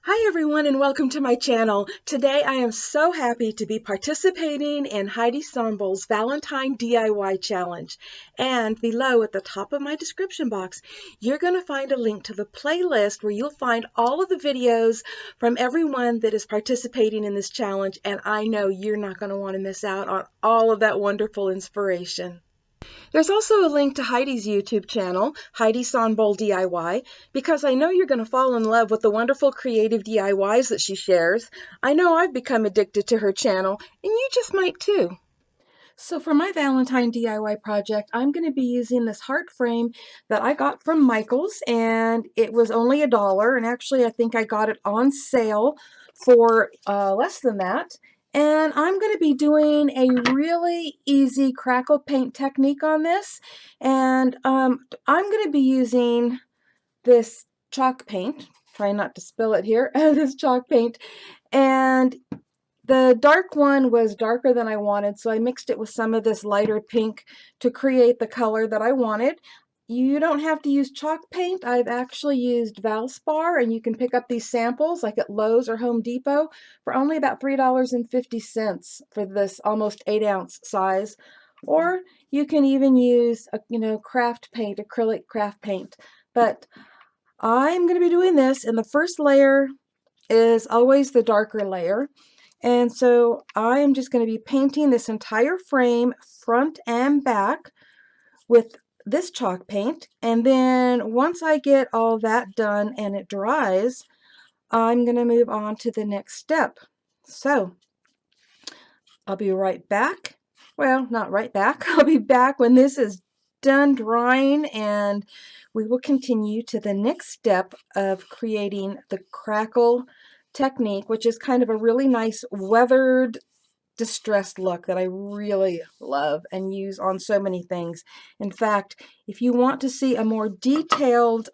Hi everyone and welcome to my channel. Today I am so happy to be participating in Heidi Sonboul's Valentine DIY challenge. And below at the top of my description box, you're going to find a link to the playlist where you'll find all of the videos from everyone that is participating in this challenge. And I know you're not going to want to miss out on all of that wonderful inspiration. There's also a link to Heidi's YouTube channel, Heidi Sonboul DIY, because I know you're going to fall in love with the wonderful creative DIYs that she shares. I know I've become addicted to her channel, and you just might too. So for my Valentine DIY project, I'm going to be using this heart frame that I got from Michael's, and it was only $1, and actually I think I got it on sale for less than that. And I'm going to be doing a really easy crackle paint technique on this. And I'm going to be using this chalk paint. Try not to spill it here. This chalk paint. And the dark one was darker than I wanted, so I mixed it with some of this lighter pink to create the color that I wanted. You don't have to use chalk paint. I've actually used Valspar, and you can pick up these samples like at Lowe's or Home Depot for only about $3.50 for this almost 8-ounce size. Or you can even use craft paint, acrylic craft paint. But I'm going to be doing this, and the first layer is always the darker layer. And so I am just going to be painting this entire frame front and back with this chalk paint, and then once I get all that done and it dries, I'm going to move on to the next step. So I'll be right back. Well, not right back. I'll be back when this is done drying, and we will continue to the next step of creating the crackle technique, which is kind of a really nice weathered distressed look that I really love and use on so many things. In fact, if you want to see a more detailed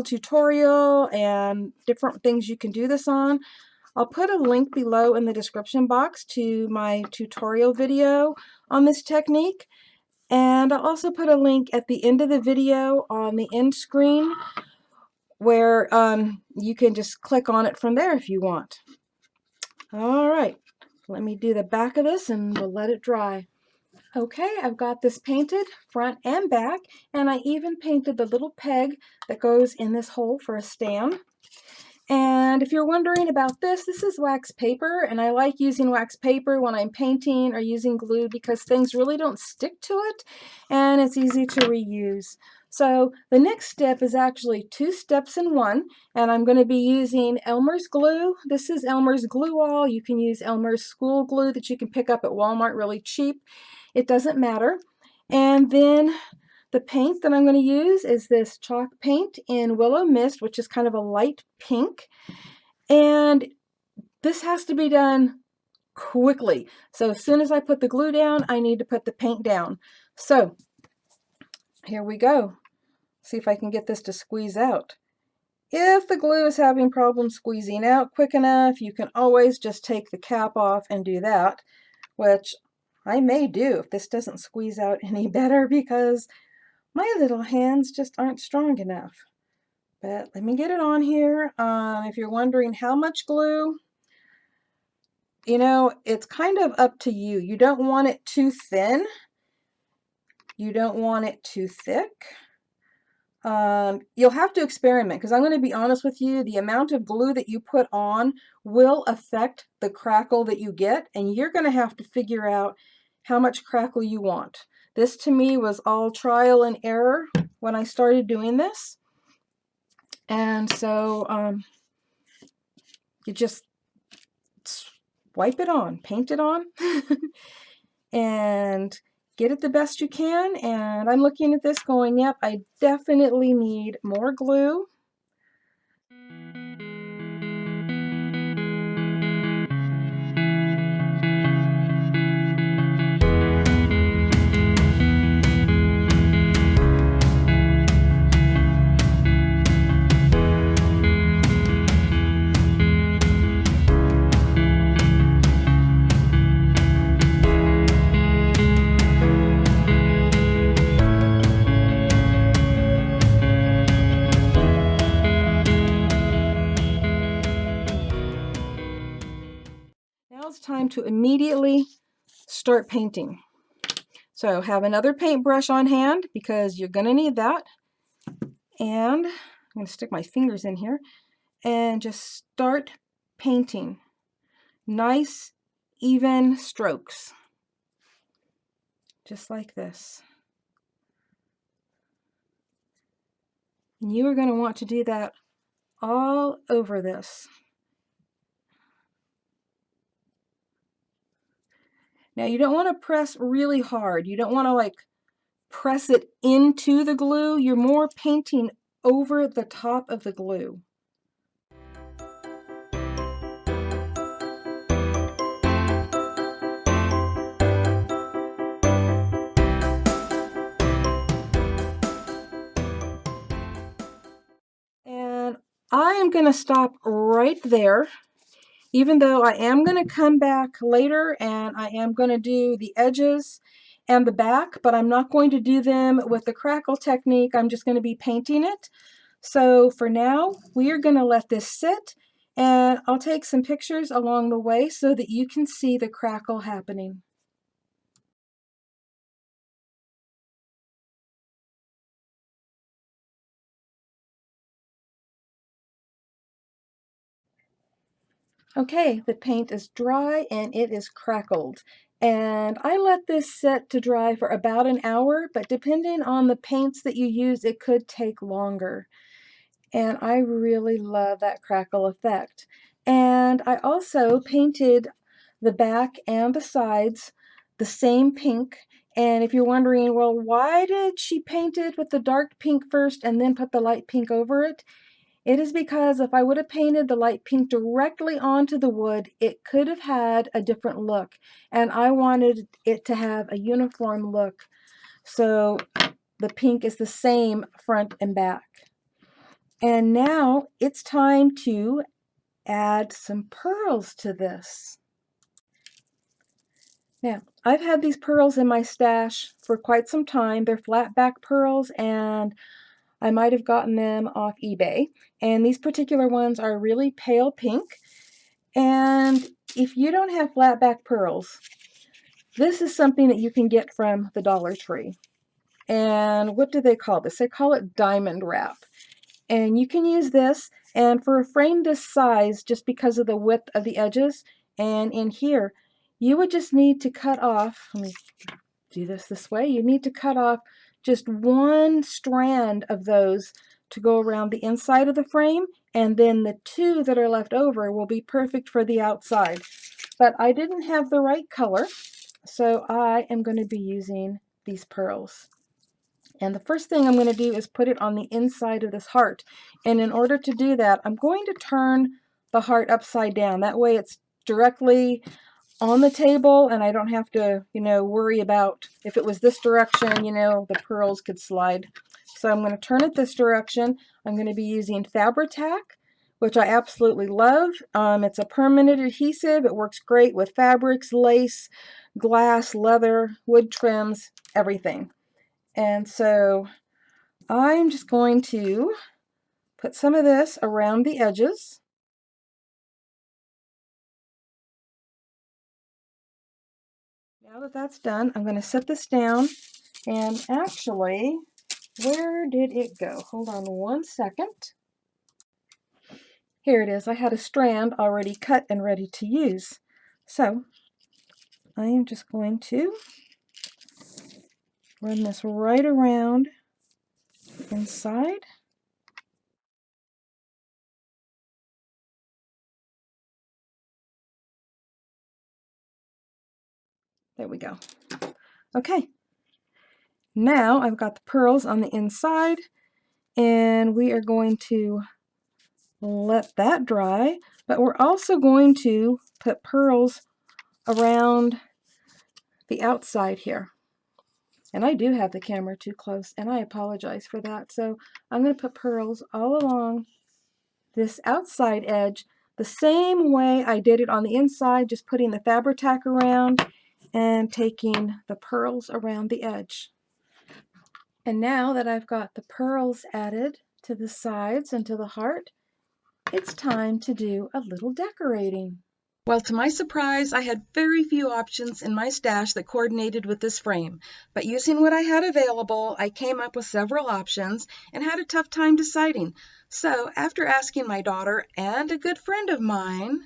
tutorial and different things you can do this on, I'll put a link below in the description box to my tutorial video on this technique, and I'll also put a link at the end of the video on the end screen where you can just click on it from there if you want. All right, let me do the back of this and we'll let it dry. Okay, I've got this painted front and back, and I even painted the little peg that goes in this hole for a stand. And if you're wondering about this, this is wax paper, and I like using wax paper when I'm painting or using glue because things really don't stick to it, and it's easy to reuse. So the next step is actually 2 steps in one, and I'm going to be using Elmer's glue. This is Elmer's Glue All. You can use Elmer's school glue that you can pick up at Walmart really cheap. It doesn't matter. And then the paint that I'm going to use is this chalk paint in Willow Mist, which is kind of a light pink. And this has to be done quickly. So as soon as I put the glue down, I need to put the paint down. So here we go. See if I can get this to squeeze out. If the glue is having problems squeezing out quick enough, you can always just take the cap off and do that, which I may do if this doesn't squeeze out any better because my little hands just aren't strong enough. But let me get it on here. If you're wondering how much glue, it's kind of up to you. You don't want it too thin. You don't want it too thick. You'll have to experiment because I'm going to be honest with you, the amount of glue that you put on will affect the crackle that you get, and you're going to have to figure out how much crackle you want. This to me was all trial and error when I started doing this. And so you just wipe it on, paint it on, and get it the best you can. And I'm looking at this going, yep, I definitely need more glue. time to immediately start painting. So have another paintbrush on hand because you're going to need that. And I'm going to stick my fingers in here and just start painting. Nice, even strokes. Just like this. And you are going to want to do that all over this. Now you don't want to press really hard. You don't want to like press it into the glue. You're more painting over the top of the glue. And I am going to stop right there, even though I am going to come back later and I am going to do the edges and the back, but I'm not going to do them with the crackle technique. I'm just going to be painting it. So for now, we are going to let this sit, and I'll take some pictures along the way so that you can see the crackle happening. Okay, the paint is dry and it is crackled. And I let this set to dry for about an hour, but depending on the paints that you use, it could take longer. And I really love that crackle effect. And I also painted the back and the sides the same pink. And if you're wondering, well, why did she paint it with the dark pink first and then put the light pink over it? It is because if I would have painted the light pink directly onto the wood, it could have had a different look. And I wanted it to have a uniform look. So the pink is the same front and back. And now it's time to add some pearls to this. Now, I've had these pearls in my stash for quite some time. They're flat back pearls, and I might have gotten them off eBay. And these particular ones are really pale pink. And if you don't have flat back pearls, this is something that you can get from the Dollar Tree. And what do they call this? They call it diamond wrap. And you can use this, and for a frame this size, just because of the width of the edges, and in here, you would just need to cut off, let me do this way, you need to cut off just one strand of those to go around the inside of the frame, and then the two that are left over will be perfect for the outside. But I didn't have the right color, so I am going to be using these pearls. And the first thing I'm going to do is put it on the inside of this heart. And in order to do that, I'm going to turn the heart upside down. That way it's directly on the table and I don't have to, worry about if it was this direction, the pearls could slide. So I'm going to turn it this direction. I'm going to be using Fabri-Tac, which I absolutely love. It's a permanent adhesive. It works great with fabrics, lace, glass, leather, wood trims, everything. And so I'm just going to put some of this around the edges. Now that that's done, I'm going to set this down. And actually, where did it go? Hold on one second. Here it is. I had a strand already cut and ready to use. So I am just going to run this right around inside. There we go. Okay. Now I've got the pearls on the inside, and we are going to let that dry, but we're also going to put pearls around the outside here. And I do have the camera too close, and I apologize for that. So I'm going to put pearls all along this outside edge the same way I did it on the inside, just putting the Fabri-Tac around and taking the pearls around the edge. And now that I've got the pearls added to the sides and to the heart, it's time to do a little decorating. Well, to my surprise, I had very few options in my stash that coordinated with this frame, but using what I had available, I came up with several options and had a tough time deciding. So, after asking my daughter and a good friend of mine,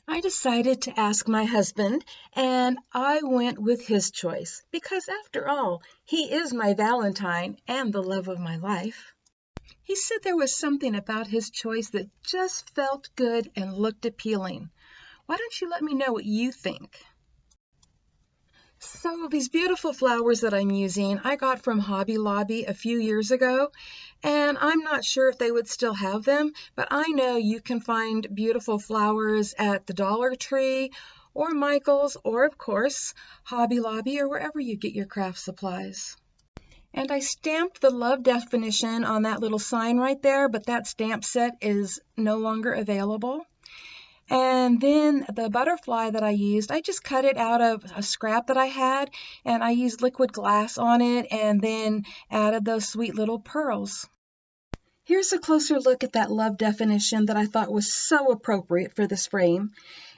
I decided to ask my husband, and I went with his choice, because after all, he is my Valentine and the love of my life. He said there was something about his choice that just felt good and looked appealing. Why don't you let me know what you think? So these beautiful flowers that I'm using, I got from Hobby Lobby a few years ago, and I'm not sure if they would still have them, but I know you can find beautiful flowers at the Dollar Tree or Michael's or, of course, Hobby Lobby or wherever you get your craft supplies. And I stamped the love definition on that little sign right there, but that stamp set is no longer available. And then the butterfly that I used, I just cut it out of a scrap that I had, and I used liquid glass on it and then added those sweet little pearls. Here's a closer look at that love definition that I thought was so appropriate for this frame.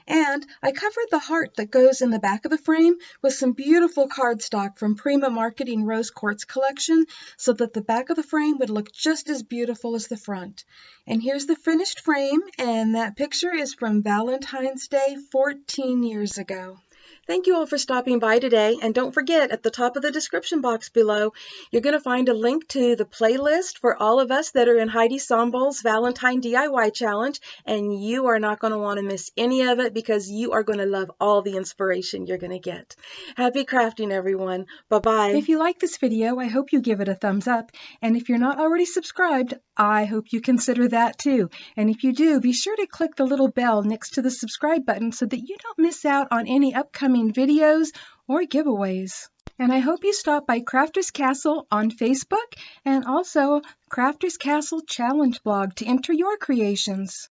And I covered the heart that goes in the back of the frame with some beautiful cardstock from Prima Marketing Rose Quartz collection so that the back of the frame would look just as beautiful as the front. And here's the finished frame, and that picture is from Valentine's Day 14 years ago. Thank you all for stopping by today, and don't forget, at the top of the description box below, you're going to find a link to the playlist for all of us that are in Heidi Sonboul's Valentine DIY Challenge, and you are not going to want to miss any of it because you are going to love all the inspiration you're going to get. Happy crafting, everyone. Bye-bye. If you like this video, I hope you give it a thumbs up, and if you're not already subscribed, I hope you consider that too. And if you do, be sure to click the little bell next to the subscribe button so that you don't miss out on any upcoming videos or giveaways. And I hope you stop by Crafters Castle on Facebook and also Crafters Castle Challenge blog to enter your creations.